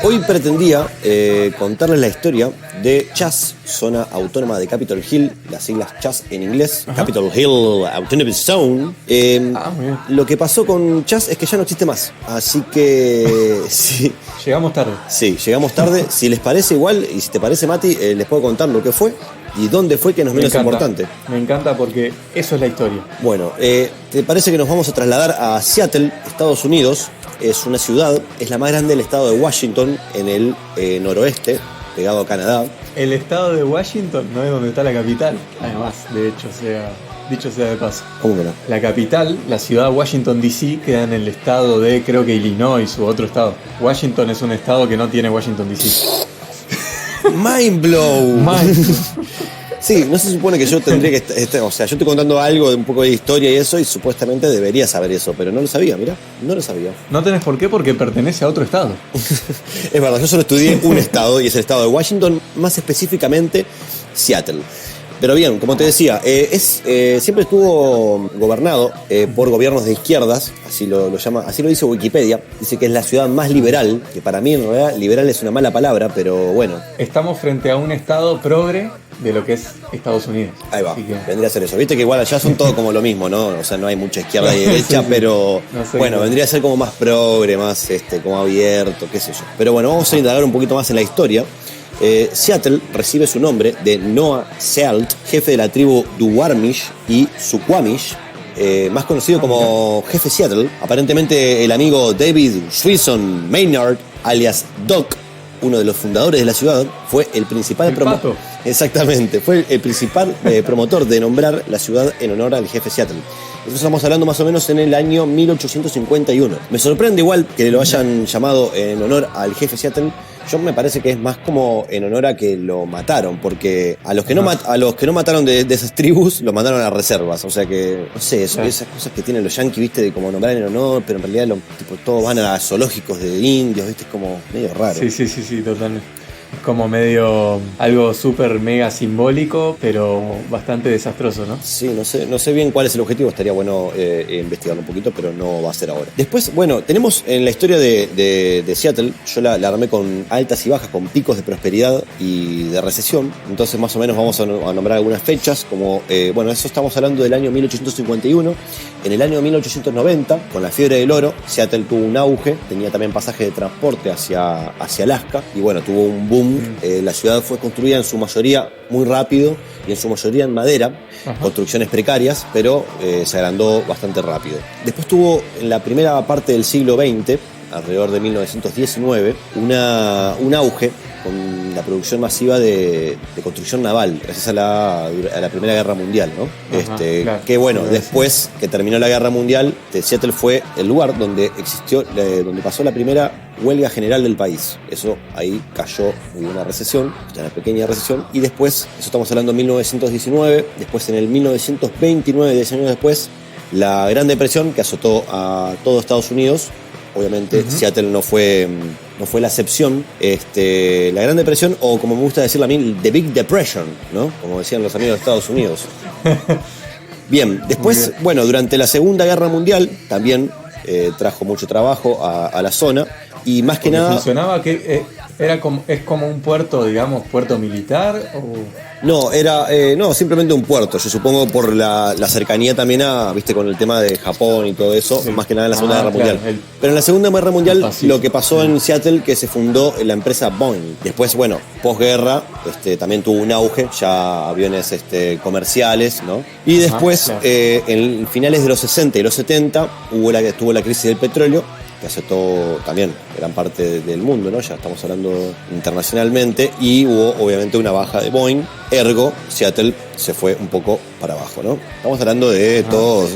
Hoy pretendía contarles la historia de Chas, zona autónoma de Capitol Hill, las siglas Chas en inglés, ajá. Capitol Hill Autonomous Zone. Lo que pasó con Chas es que ya no existe más, así que sí. Llegamos tarde. Sí, llegamos tarde. Si les parece igual, y si te parece, Mati, les puedo contar lo que fue y dónde fue, que no es menos importante. Me encanta porque eso es la historia. Bueno, ¿te parece que nos vamos a trasladar a Seattle, Estados Unidos? Es una ciudad, es la más grande del estado de Washington, en el noroeste, pegado a Canadá. El estado de Washington no es donde está la capital, además, de hecho, dicho sea de paso. ¿Cómo que no? La capital, la ciudad de Washington D.C., queda en el estado de, creo que Illinois u otro estado. Washington es un estado que no tiene Washington D.C. Mind blow. Sí, no se supone que yo tendría que... o sea, yo estoy contando algo de un poco de historia y eso, y supuestamente debería saber eso, pero no lo sabía, mirá, no lo sabía. No tenés por qué, porque pertenece a otro estado. Es verdad, yo solo estudié un estado, y es el estado de Washington, más específicamente Seattle. Pero bien, como te decía, siempre estuvo gobernado por gobiernos de izquierdas, así lo llama, así lo dice Wikipedia. Dice que es la ciudad más liberal, que para mí en realidad liberal es una mala palabra, pero bueno. Estamos frente a un estado progre de lo que es Estados Unidos. Ahí va, vendría a ser eso. Viste que igual allá son todo como lo mismo, ¿no? O sea, no hay mucha izquierda y derecha, sí, pero no sé, bueno, vendría a ser como más progre, más como abierto, qué sé yo. Pero bueno, vamos a indagar un poquito más en la historia. Seattle recibe su nombre de Noah Sealt, jefe de la tribu Duwamish y Suquamish, más conocido como Jefe Seattle. Aparentemente el amigo David Swinson Maynard, alias Doc, uno de los fundadores de la ciudad, fue el principal promotor. Exactamente, fue el principal promotor de nombrar la ciudad en honor al jefe Seattle. Entonces estamos hablando más o menos en el año 1851. Me sorprende igual que lo hayan llamado en honor al jefe Seattle. Yo me parece que es más como en honor a que lo mataron, porque a los que no mataron de esas tribus, los mandaron a reservas. O sea que, no sé, esas cosas que tienen los yanquis, viste, de como nombrar en honor, pero en realidad todos van a zoológicos de indios, viste, es como medio raro. Sí, totalmente. Es como medio algo súper mega simbólico, pero bastante desastroso, ¿no? Sí, no sé bien cuál es el objetivo, estaría bueno investigarlo un poquito, pero no va a ser ahora. Después, bueno, tenemos en la historia de Seattle, yo la armé con altas y bajas, con picos de prosperidad y de recesión. Entonces más o menos vamos a nombrar algunas fechas, como, bueno, eso estamos hablando del año 1851. En el año 1890, con la fiebre del oro, Seattle tuvo un auge, tenía también pasaje de transporte hacia Alaska, y bueno, tuvo un boom. La ciudad fue construida en su mayoría muy rápido y en su mayoría en madera, ajá, construcciones precarias, pero se agrandó bastante rápido. Después tuvo en la primera parte del siglo XX, alrededor de 1919, un auge con la producción masiva de construcción naval, gracias a la Primera Guerra Mundial, ¿no? Ajá, claro, que bueno, después que terminó la Guerra Mundial, Seattle fue el lugar donde donde pasó la primera huelga general del país. Eso ahí cayó en una recesión, una pequeña recesión, y después, eso estamos hablando de 1919, después en el 1929, 10 años después, la Gran Depresión que azotó a todo Estados Unidos. Obviamente, uh-huh, Seattle no fue la excepción. La Gran Depresión, o como me gusta decirlo a mí, The Big Depression, ¿no? Como decían los amigos de Estados Unidos. Bien, después, bueno, durante la Segunda Guerra Mundial también trajo mucho trabajo a la zona, y más que nada... ¿Funcionaba que es como un puerto, digamos, puerto militar? O... No, simplemente un puerto. Yo supongo por la cercanía también viste, con el tema de Japón y todo eso, sí, más que nada en la Segunda Guerra Mundial. Pero en la Segunda Guerra Mundial lo que pasó en Seattle, que se fundó la empresa Boeing. Después, bueno, posguerra, también tuvo un auge, ya aviones comerciales, ¿no? Y después, en finales de los 60 y los 70, tuvo la crisis del petróleo, que azotó también gran parte del mundo, ¿no? Ya estamos hablando internacionalmente, y hubo obviamente una baja de Boeing, ergo Seattle se fue un poco para abajo, ¿no? Estamos hablando de todos,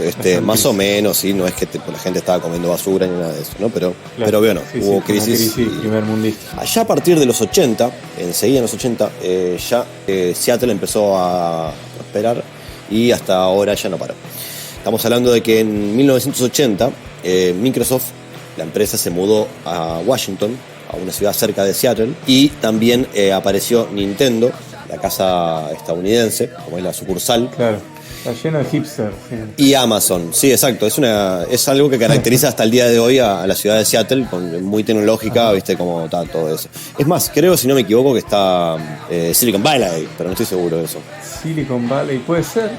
más o menos, ¿sí? No es que la gente estaba comiendo basura ni nada de eso, ¿no? Pero bueno, hubo crisis primer mundista. Allá a partir de los 80, enseguida en los 80, Seattle empezó a prosperar, y hasta ahora ya no paró. Estamos hablando de que en 1980 Microsoft, la empresa, se mudó a Washington, a una ciudad cerca de Seattle, y también apareció Nintendo, la casa estadounidense, como es la sucursal. Claro. Está lleno de hipsters. Sí. Y Amazon, sí, exacto. Es algo que caracteriza hasta el día de hoy a la ciudad de Seattle, muy tecnológica, viste, como está todo eso. Es más, creo, si no me equivoco, que está Silicon Valley, pero no estoy seguro de eso. Silicon Valley, puede ser.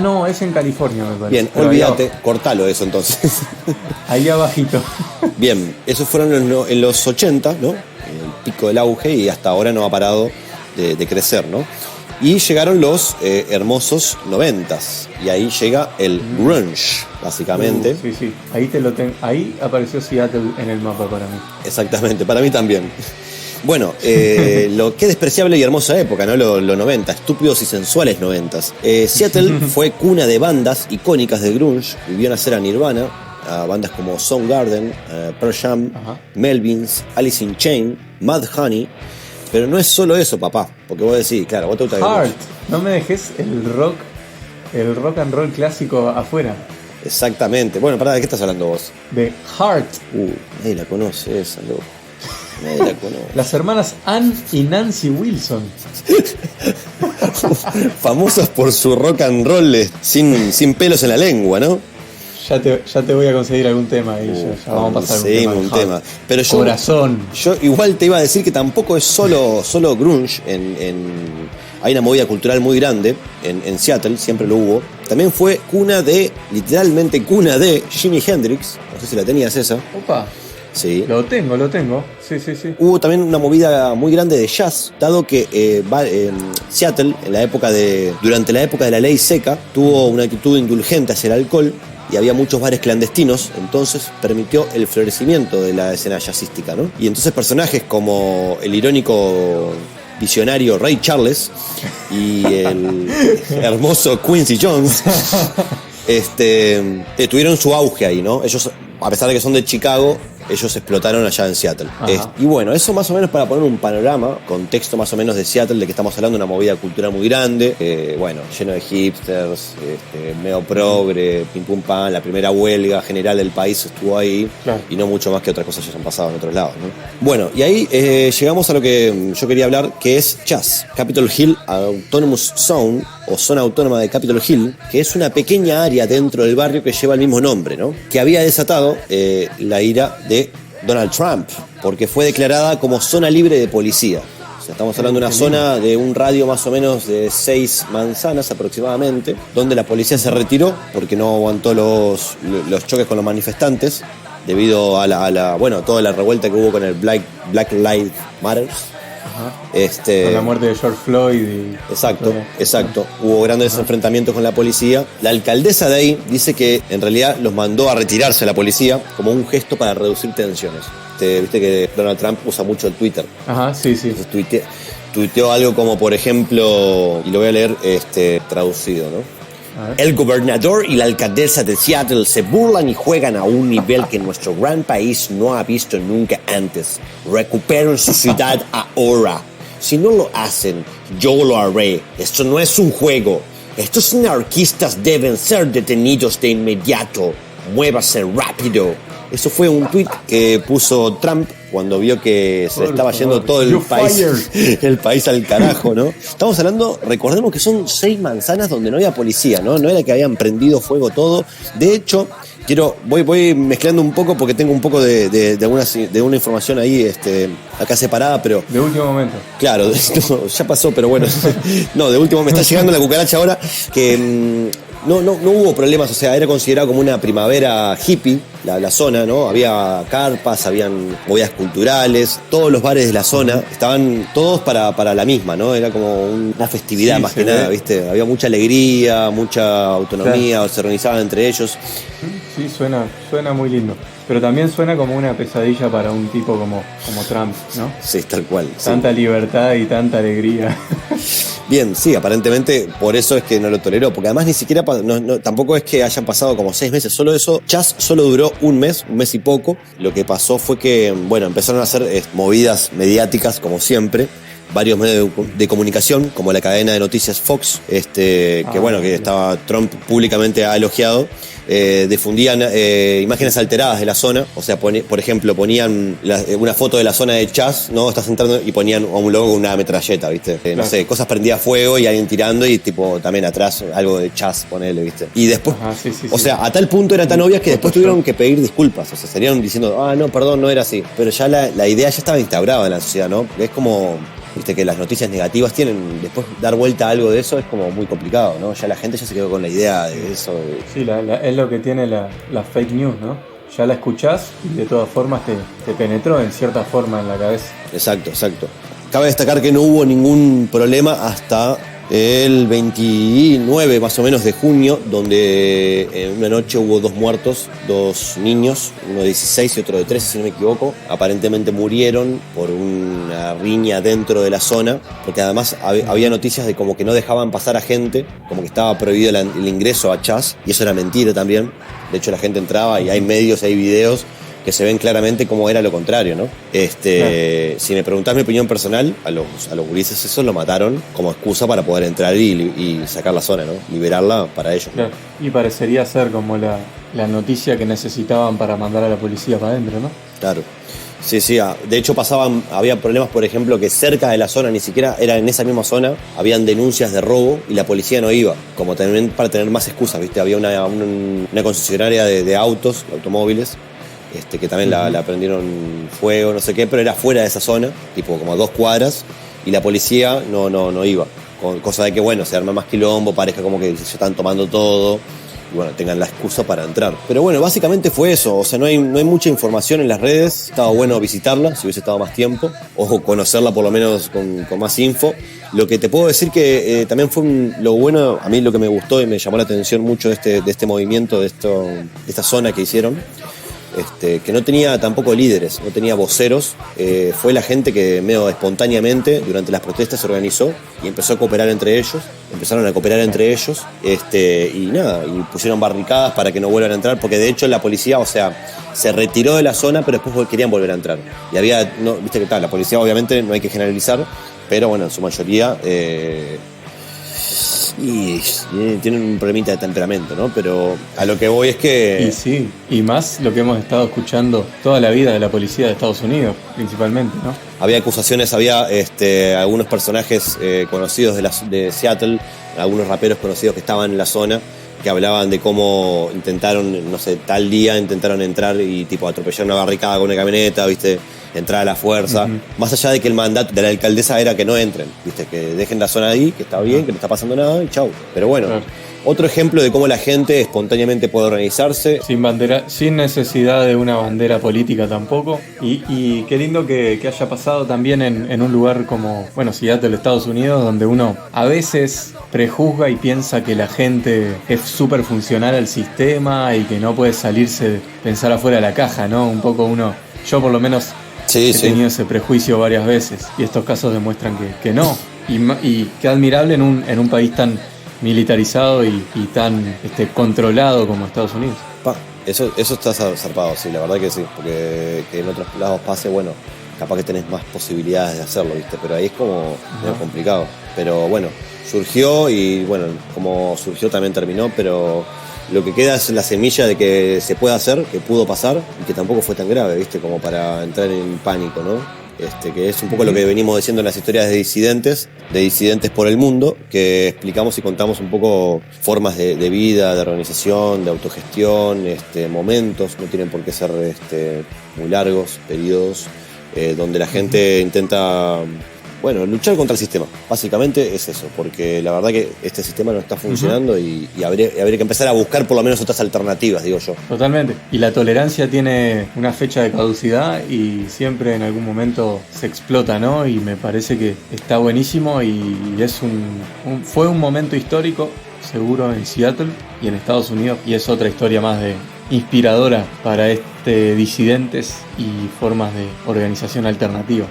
No, es en California, me parece. Bien, pero olvídate, cortalo eso entonces. Ahí abajito. Bien, esos fueron en los 80, ¿no? El pico del auge, y hasta ahora no ha parado de crecer, ¿no? Y llegaron los hermosos 90s, y ahí llega el grunge, básicamente. Sí. Ahí apareció Seattle en el mapa para mí. Exactamente, para mí también. Bueno, qué despreciable y hermosa época, ¿no? Los 90, estúpidos y sensuales 90s. Seattle fue cuna de bandas icónicas de grunge, vio nacer a Nirvana, a bandas como Soundgarden, Pearl Jam, Melvins, Alice in Chains, Mudhoney. Pero no es solo eso, papá, porque vos decís, claro, vos te gusta Heart, no me dejes el rock and roll clásico afuera. Exactamente. Bueno, ¿de qué estás hablando vos? De Heart. Nadie la conoce esa, loco. Nadie la conoce. Las hermanas Ann y Nancy Wilson. Famosas por su rock and roll sin pelos en la lengua, ¿no? Ya te voy a conseguir algún tema y ya vamos a pasar un tema. Pero Corazón. Yo igual te iba a decir que tampoco es solo grunge. Hay una movida cultural muy grande en Seattle, siempre lo hubo. También fue literalmente cuna de Jimi Hendrix. No sé si la tenías esa. Opa. Sí. Lo tengo. Sí. Hubo también una movida muy grande de jazz, dado que Seattle, durante la época de la ley seca, tuvo una actitud indulgente hacia el alcohol y había muchos bares clandestinos, entonces permitió el florecimiento de la escena jazzística, ¿no? Y entonces personajes como el irónico visionario Ray Charles y el hermoso Quincy Jones tuvieron su auge ahí, ¿no? Ellos, a pesar de que son de Chicago, ellos explotaron allá en Seattle. Y bueno, eso más o menos para poner un panorama, contexto más o menos de Seattle, de que estamos hablando de una movida cultural muy grande, lleno de hipsters, medio progre, pim pum pam, la primera huelga general del país estuvo ahí, claro. Y no mucho más que otras cosas que han pasado en otros lados, ¿no? Bueno, y ahí llegamos a lo que yo quería hablar, que es Chas, Capitol Hill Autonomous Zone, o zona autónoma de Capitol Hill, que es una pequeña área dentro del barrio que lleva el mismo nombre, ¿no? Que había desatado la ira de Donald Trump, porque fue declarada como zona libre de policía. O sea, estamos hablando de una zona de un radio más o menos de 6 manzanas aproximadamente, donde la policía se retiró porque no aguantó los choques con los manifestantes debido a toda la revuelta que hubo con el Black Lives Matter. Con la muerte de George Floyd Exacto. Hubo grandes enfrentamientos con la policía. La alcaldesa de ahí dice que en realidad los mandó a retirarse a la policía como un gesto para reducir tensiones. Viste que Donald Trump usa mucho el Twitter. Sí. Entonces tuiteó algo como, por ejemplo, y lo voy a leer traducido, ¿no? El gobernador y la alcaldesa de Seattle se burlan y juegan a un nivel que nuestro gran país no ha visto nunca antes. Recuperen su ciudad ahora. Si no lo hacen, yo lo haré. Esto no es un juego. Estos anarquistas deben ser detenidos de inmediato. Muévase rápido. Eso fue un tuit que puso Trump cuando vio que se le estaba yendo todo el país al carajo, ¿no? Estamos hablando, recordemos que son 6 manzanas donde no había policía, ¿no? No era que habían prendido fuego todo. De hecho, voy mezclando un poco porque tengo un poco de una información ahí acá separada, pero... De último momento. Claro, ya pasó, pero bueno. No, de último me está llegando la cucaracha ahora, que... No hubo problemas, o sea, era considerado como una primavera hippie, la zona, ¿no? Había carpas, habían movidas culturales, todos los bares de la zona estaban todos para la misma, ¿no? Era como una festividad más que nada, ¿viste? Había mucha alegría, mucha autonomía, claro. Se organizaban entre ellos. Sí, suena muy lindo. Pero también suena como una pesadilla para un tipo como Trump, ¿no? Sí, tal cual. Tanta libertad y tanta alegría. Bien, sí, aparentemente por eso es que no lo toleró, porque además ni siquiera, tampoco es que hayan pasado como 6 meses, solo eso. Chas solo duró un mes y poco. Lo que pasó fue que, empezaron a hacer movidas mediáticas como siempre. Varios medios de comunicación, como la cadena de noticias Fox, que estaba Trump públicamente ha elogiado, difundían imágenes alteradas de la zona. O sea, por ejemplo, ponían una foto de la zona de Chas, ¿no? Estás entrando y ponían a un logo con una metralleta, ¿viste? No sé, cosas prendidas a fuego y alguien tirando y tipo también atrás algo de Chas, ponele, ¿viste? Y después, o sea, a tal punto era tan obvia que después tuvieron que pedir disculpas. O sea, salieron diciendo, no, perdón, no era así. Pero ya la idea ya estaba instaurada en la sociedad, ¿no? Porque es como, viste, que las noticias negativas tienen, después dar vuelta a algo de eso es como muy complicado, ¿no? Ya la gente ya se quedó con la idea de eso. Sí, es lo que tiene la fake news, ¿no? Ya la escuchás y de todas formas te penetró en cierta forma en la cabeza. Exacto. Cabe destacar que no hubo ningún problema hasta el 29 más o menos de junio, donde en una noche hubo 2 muertos, 2 niños, uno de 16 y otro de 13, si no me equivoco. Aparentemente murieron por una riña dentro de la zona, porque además había noticias de como que no dejaban pasar a gente, como que estaba prohibido el ingreso a Chas, y eso era mentira también. De hecho, la gente entraba y hay medios, hay videos que se ven claramente cómo era lo contrario, ¿no? Claro. Si me preguntás mi opinión personal, a los gurises eso lo mataron como excusa para poder entrar y sacar la zona, ¿no? Liberarla para ellos. Claro. Y parecería ser como la noticia que necesitaban para mandar a la policía para adentro, ¿no? Claro. Sí, de hecho había problemas, por ejemplo, que cerca de la zona, ni siquiera era en esa misma zona, habían denuncias de robo y la policía no iba, como también para tener más excusas, ¿viste? Había una concesionaria de autos, de automóviles, que también la prendieron fuego, no sé qué, pero era fuera de esa zona, tipo como a 2 cuadras, y la policía no iba. Cosa de que, bueno, se arma más quilombo, parezca como que se están tomando todo, y bueno, tengan la excusa para entrar. Pero bueno, básicamente fue eso, o sea, no hay mucha información en las redes, estaba bueno visitarla, si hubiese estado más tiempo, o conocerla por lo menos con más info. Lo que te puedo decir que también fue lo bueno, a mí lo que me gustó y me llamó la atención mucho de este movimiento, de esta zona que hicieron, que no tenía tampoco líderes, no tenía voceros, fue la gente que medio espontáneamente durante las protestas se organizó y empezó a cooperar entre ellos, empezaron a cooperar entre ellos, y nada, y pusieron barricadas para que no vuelvan a entrar, porque de hecho la policía, o sea, se retiró de la zona, pero después querían volver a entrar. Y había, no, viste que la policía obviamente no hay que generalizar, pero bueno, en su mayoría y tienen un problemita de temperamento, ¿no? Pero a lo que voy es que... Y sí, y más lo que hemos estado escuchando toda la vida de la policía de Estados Unidos, principalmente, ¿no? Había acusaciones, había algunos personajes conocidos de Seattle, algunos raperos conocidos que estaban en la zona, que hablaban de cómo intentaron, no sé, tal día intentaron entrar y tipo atropellar una barricada con una camioneta, ¿viste? Entrar a la fuerza. Más allá de que el mandato de la alcaldesa era que no entren, ¿viste? Que dejen la zona ahí, que está bien, que no está pasando nada y chau. Pero bueno, otro ejemplo de cómo la gente espontáneamente puede organizarse. Sin bandera, sin necesidad de una bandera política tampoco. Y qué lindo que haya pasado también en un lugar como, bueno, Seattle, Estados Unidos, donde uno a veces prejuzga y piensa que la gente es súper funcional al sistema y que no puede salirse, pensar afuera de la caja, ¿no? Un poco yo por lo menos he tenido ese prejuicio varias veces y estos casos demuestran que no. Y qué admirable en un país tan militarizado y tan controlado como Estados Unidos. Eso está zarpado, sí, la verdad que sí, porque que en otros lados pase, bueno, capaz que tenés más posibilidades de hacerlo, ¿viste? Pero ahí es como medio complicado. Pero bueno, surgió y bueno, como surgió también terminó, pero lo que queda es la semilla de que se puede hacer, que pudo pasar y que tampoco fue tan grave, ¿viste? Como para entrar en pánico, ¿no? Que es un poco lo que venimos diciendo en las historias de disidentes por el mundo, que explicamos y contamos un poco formas de vida, de organización, de autogestión, momentos, no tienen por qué ser muy largos, periodos, donde la gente intenta, bueno, luchar contra el sistema. Básicamente es eso, porque la verdad que este sistema no está funcionando y habría que empezar a buscar por lo menos otras alternativas, digo yo. Totalmente. Y la tolerancia tiene una fecha de caducidad y siempre en algún momento se explota, ¿no? Y me parece que está buenísimo y fue un momento histórico, seguro, en Seattle y en Estados Unidos, y es otra historia más inspiradora para disidentes y formas de organización alternativa.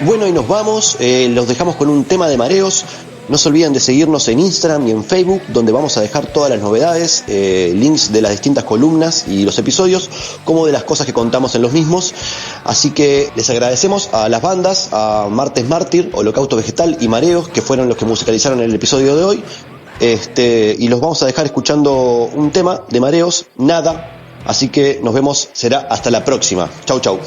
Bueno, y nos vamos, los dejamos con un tema de Mareos, No se olviden de seguirnos en Instagram y en Facebook, donde vamos a dejar todas las novedades, links de las distintas columnas y los episodios, como de las cosas que contamos en los mismos. Así que les agradecemos a las bandas, a Martes Mártir, Holocausto Vegetal y Mareos, que fueron los que musicalizaron el episodio de hoy. Y los vamos a dejar escuchando un tema de Mareos, Nada. Así que nos vemos, será hasta la próxima. Chau, chau.